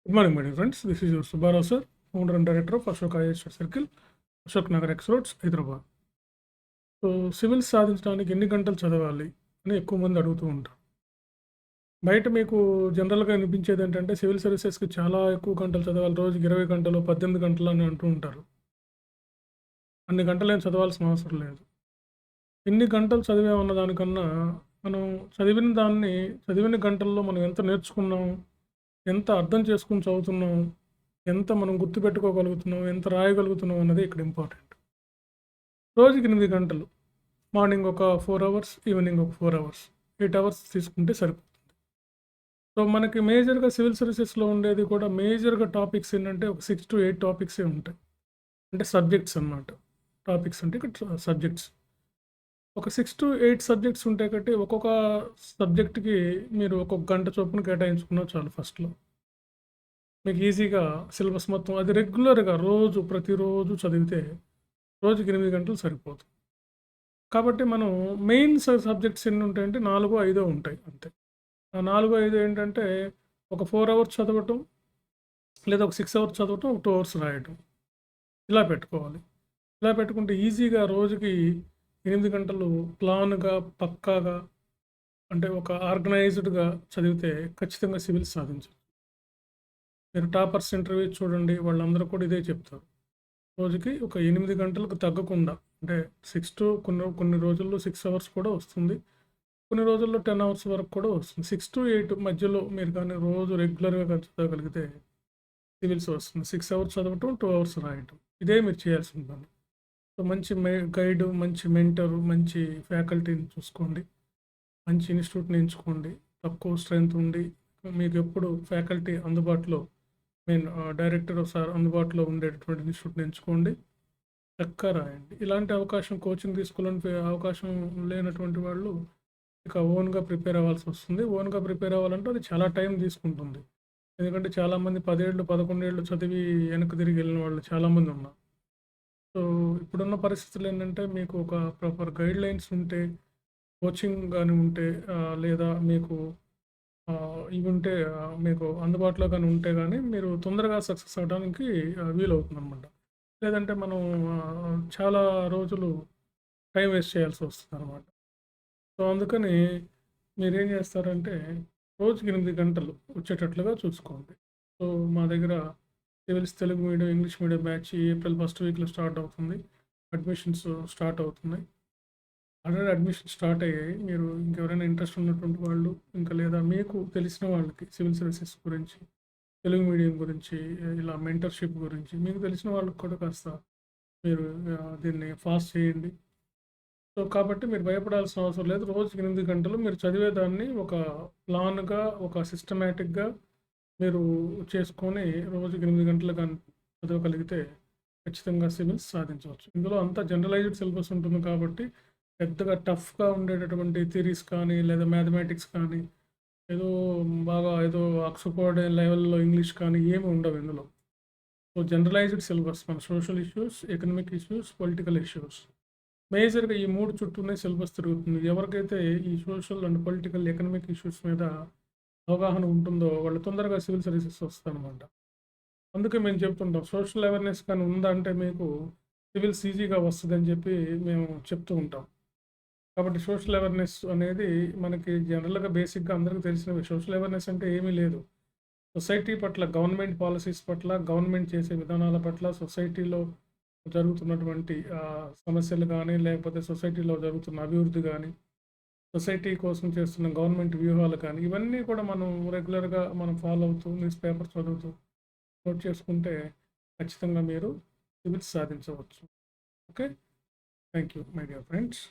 Good morning, my dear friends. This is your Subbarao sir, founder and director of Ashok IAS Circle, Ashok Nagar X Roads, Hyderabad. So civils సాధించడానికి ఎన్ని గంటలు చదవాలి అని ఎక్కువ మంది అడుగుతూ ఉంటారు. బయట మీకు జనరల్గా అనిపించేది ఏంటంటే సివిల్ సర్వీసెస్కి చాలా ఎక్కువ గంటలు చదవాలి, రోజుకి 20 గంటలు 18 గంటలు అని అంటూ ఉంటారు. అన్ని గంటలు ఏం చదవాల్సిన అవసరం లేదు. ఎన్ని గంటలు చదివామన్న దానికన్నా మనం చదివిన గంటల్లో మనం ఎంత నేర్చుకున్నాం, ఎంత అర్థం చేసుకుని చదువుతున్నాం, ఎంత మనం గుర్తుపెట్టుకోగలుగుతున్నాం, ఎంత రాయగలుగుతున్నాం అన్నది ఇక్కడ ఇంపార్టెంట్. రోజుకి 8 గంటలు, మార్నింగ్ ఒక 4 అవర్స్, ఈవినింగ్ ఒక 4 అవర్స్, 8 అవర్స్ తీసుకుంటే సరిపోతుంది. సో మనకి మేజర్గా సివిల్ సర్వీసెస్లో ఉండేది కూడా మేజర్గా టాపిక్స్ ఏంటంటే ఒక 6 to 8 టాపిక్సే ఉంటాయి. అంటే సబ్జెక్ట్స్ అన్నమాట. టాపిక్స్ అంటే ఇక్కడ సబ్జెక్ట్స్ ఒక 6 to 8 సబ్జెక్ట్స్ ఉంటాయి కాబట్టి ఒక్కొక్క సబ్జెక్ట్కి మీరు ఒక్కొక్క గంట చొప్పున కేటాయించుకున్నా చాలు. ఫస్ట్లో మీకు ఈజీగా సిలబస్ మొత్తం అది రెగ్యులర్గా ప్రతిరోజు చదివితే రోజుకి 8 గంటలు సరిపోతుంది. కాబట్టి మనం మెయిన్ సబ్జెక్ట్స్ ఎన్ని ఉంటాయంటే 4, 5 ఉంటాయి అంతే. ఆ 4, 5 ఏంటంటే ఒక 4 అవర్స్ చదవటం, లేదా ఒక 6 అవర్స్ చదవటం, ఒక 2 అవర్స్ రాయటం, ఇలా పెట్టుకోవాలి. ఇలా పెట్టుకుంటే ఈజీగా రోజుకి 8 గంటలు ప్లాన్గా, పక్కాగా, అంటే ఒక ఆర్గనైజ్డ్గా చదివితే ఖచ్చితంగా సివిల్స్ సాధించవచ్చు. మీరు టాపర్స్ ఇంటర్వ్యూ చూడండి, వాళ్ళందరూ కూడా ఇదే చెప్తారు. రోజుకి ఒక 8 గంటలకు తగ్గకుండా, అంటే 6 to కొన్ని రోజుల్లో 6 అవర్స్ కూడా వస్తుంది, కొన్ని రోజుల్లో 10 అవర్స్ వరకు కూడా వస్తుంది. 6 to 8 మధ్యలో మీరు కానీ రోజు రెగ్యులర్గా చదవగలిగితే సివిల్స్ వస్తుంది. 6 అవర్స్ చదవటం, 2 అవర్స్ రాయటం, ఇదే మీరు చేయాల్సిన పని. సో మంచి గైడు, మంచి మెంటరు, మంచి ఫ్యాకల్టీని చూసుకోండి, మంచి ఇన్స్టిట్యూట్ని ఎంచుకోండి. తక్కువ స్ట్రెంత్ ఉండి మీకు ఎప్పుడు ఫ్యాకల్టీ అందుబాటులో, డైరెక్టర్ సార్ అందుబాటులో ఉండేటటువంటి ఇన్స్టిట్యూట్ని ఎంచుకోండి. చక్కగా రాయండి. ఇలాంటి అవకాశం, కోచింగ్ తీసుకోవాలని అవకాశం లేనటువంటి వాళ్ళు ఇక ఓన్గా ప్రిపేర్ అవ్వాల్సి వస్తుంది. ఓన్గా ప్రిపేర్ అవ్వాలంటే అది చాలా టైం తీసుకుంటుంది. ఎందుకంటే చాలామంది 10 ఏళ్ళు 11 ఏళ్ళు చదివి వెనక్కి తిరిగి వెళ్ళిన వాళ్ళు చాలామంది ఉన్నారు. సో ఇప్పుడున్న పరిస్థితులు ఏంటంటే మీకు ఒక ప్రాపర్ గైడ్ లైన్స్ ఉంటే, కోచింగ్ కానీ ఉంటే, లేదా మీకు ఇవి ఉంటే, మీకు అందుబాటులో కానీ ఉంటే కానీ మీరు తొందరగా సక్సెస్ అవ్వడానికి వీలవుతుంది అనమాట. లేదంటే మనం చాలా రోజులు టైం వేస్ట్ చేయాల్సి వస్తుంది అనమాట. సో అందుకని మీరేం చేస్తారంటే రోజుకి 8 గంటలు వచ్చేటట్లుగా చూసుకోండి. సో మా దగ్గర civils Telugu medium, English medium batch April 1st వీక్లో స్టార్ట్ అవుతుంది. అడ్మిషన్స్ స్టార్ట్ అవుతున్నాయి. ఆల్రెడీ అడ్మిషన్ స్టార్ట్ అయ్యాయి. మీరు ఇంకెవరైనా ఇంట్రెస్ట్ ఉన్నటువంటి వాళ్ళు, ఇంకా లేదా మీకు తెలిసిన వాళ్ళకి సివిల్ సర్వీసెస్ గురించి, తెలుగు మీడియం గురించి, ఇలా మెంటర్షిప్ గురించి మీకు తెలిసిన వాళ్ళకి కూడా కాస్త మీరు దీన్ని ఫాస్ట్ చేయండి. సో కాబట్టి మీరు భయపడాల్సిన అవసరం లేదు. రోజుకి 8 గంటలు మీరు చదివేదాన్ని ఒక ప్లాన్గా, ఒక సిస్టమేటిక్గా మీరు చేసుకొని రోజుకి 8 గంటలు కానీ చదవగలిగితే ఖచ్చితంగా సివిల్స్ సాధించవచ్చు. ఇందులో అంతా జనరలైజ్డ్ సిలబస్ ఉంటుంది కాబట్టి పెద్దగా టఫ్గా ఉండేటటువంటి థియరీస్ కానీ, లేదా మ్యాథమెటిక్స్ కానీ, ఏదో ఆక్స్ఫర్డ్ లెవెల్లో ఇంగ్లీష్ కానీ ఏమి ఉండవు ఇందులో. సో జనరలైజ్డ్ సిలబస్, మన social issues, economic issues, political issues, మేజర్గా ఈ 3 చుట్టూనే సిలబస్ తిరుగుతుంది. ఎవరికైతే ఈ social and political, economic issues మీద అవగాహన ఉంటుందో వాళ్ళు తొందరగా సివిల్ సర్వీసెస్ వస్తారనమాట. అందుకే మేము చెప్తుంటాం, సోషల్ అవేర్నెస్ కానీ ఉందంటే మీకు సివిల్స్ ఈజీగా వస్తుందని చెప్పి మేము చెప్తూ ఉంటాం. కాబట్టి సోషల్ అవేర్నెస్ అనేది మనకి జనరల్గా బేసిక్గా అందరికీ తెలిసినవి. సోషల్ అవేర్నెస్ అంటే ఏమీ లేదు, సొసైటీ పట్ల, గవర్నమెంట్ పాలసీస్ పట్ల, గవర్నమెంట్ చేసే విధానాల పట్ల, సొసైటీలో జరుగుతున్నటువంటి సమస్యలు కానీ, లేకపోతే సొసైటీలో జరుగుతున్న అభివృద్ధి కానీ, సొసైటీ కోసం చేస్తున్న గవర్నమెంట్ వ్యూహాలు కానీ, ఇవన్నీ కూడా మనం రెగ్యులర్గా మనం ఫాలో అవుతూ, న్యూస్ పేపర్ చదువుతూ నోట్ చేసుకుంటే ఖచ్చితంగా మీరు సివిల్స్ సాధించవచ్చు. Okay, thank you my dear friends.